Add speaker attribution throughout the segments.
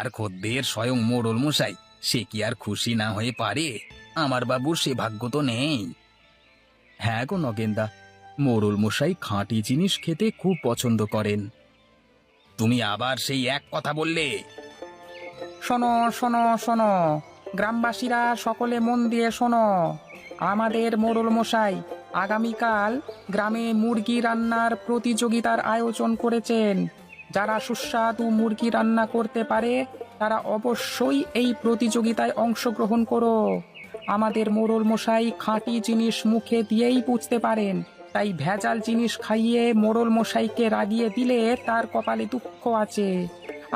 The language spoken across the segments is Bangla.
Speaker 1: তার খদ্দের স্বয়ং মোড়ল মশাই, সে কি আর খুশি না হয়ে পারে? আমার বাবুর সে ভাগ্য তো নেই। হ্যাঁ গো নগেনদা, মোড়ল মশাই খাঁটি জিনিস খেতে খুব পছন্দ করেন। তুমি আবার সেই এক কথা বললে? শোনো শোনো শোনো, গ্রামবাসীরা সকলে মন দিয়ে শোনো। আমাদের মোড়ল মশাই আগামীকাল গ্রামে মুরগি রান্নার প্রতিযোগিতার আয়োজন করেছেন। যারা সুস্বাদু মুরগি রান্না করতে পারে তারা অবশ্যই এই প্রতিযোগিতায় অংশগ্রহণ করো। আমাদের মোড়ল মশাই খাঁটি জিনিস মুখে দিয়েই বুঝতে পারেন, তাই ভেজাল জিনিস খাইয়ে মোড়ল মশাইকে রাগিয়ে দিলে তার কপালে দুঃখ আছে।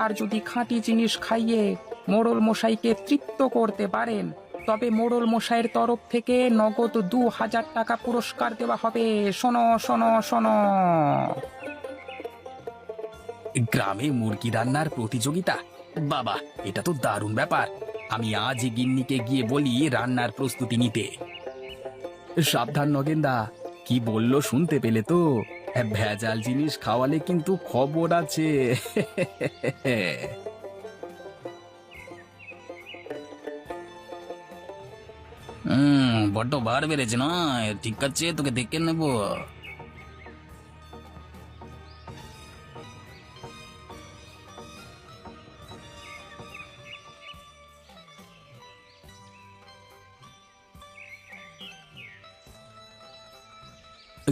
Speaker 1: আর যদি খাঁটি জিনিস খাইয়ে মোড়ল মশাইকে তৃপ্ত করতে পারেন, তবে মোড়ল মশাইয়ের তরফ থেকে নগদ 2000 টাকা পুরস্কার দেওয়া হবে। শোনো শোনো শোনো। গ্রামে মুরগি রান্নার প্রতিযোগিতা? বাবা, এটা তো দারুণ ব্যাপার। আমি আজই গিন্নিকে গিয়ে বলি রান্নার প্রস্তুতি নিতে। সাবধান নগেনদা, কি বললো শুনতে পেলে তো? ভেজাল জিনিস খাওয়ালে কিন্তু খবর আছে। বড্ড বার বেড়েছে না? ঠিক আছে, তোকে দেখে নেবো।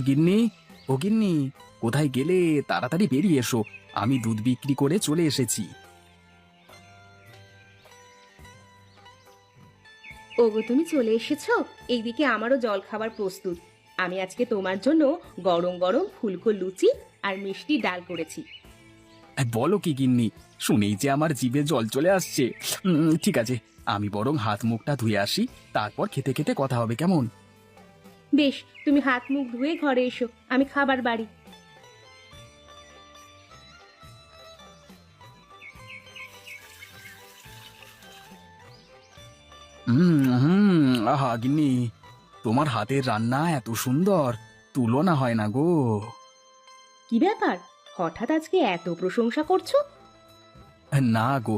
Speaker 1: গিন্নি, ও গিন্নি, কোথায় গেলে? তাড়াতাড়ি বেরিয়ে এসো, আমি দুধ বিক্রি করে চলে এসেছি।
Speaker 2: ওগো, তুমি চলে এসেছো? এইদিকে আমারও জল খাবার প্রস্তুত। আমি আজকে তোমার জন্য গরম গরম ফুলকো লুচি আর মিষ্টি ডাল করেছি।
Speaker 1: বলো কি গিন্নি, শুনেই যে আমার জিভে জল চলে আসছে। ঠিক আছে, আমি বরং হাত মুখটা ধুয়ে আসি, তারপর খেতে খেতে কথা হবে, কেমন?
Speaker 2: বেশ, তুমি হাত মুখ ধুয়ে ঘরে এসো, আমি খাবার বাড়ি।
Speaker 1: আহা গিন্নি, তোমার হাতের রান্না এত সুন্দর, তুলনা হয় না গো।
Speaker 2: কি ব্যাপার, হঠাৎ আজকে এত প্রশংসা করছো?
Speaker 1: না গো,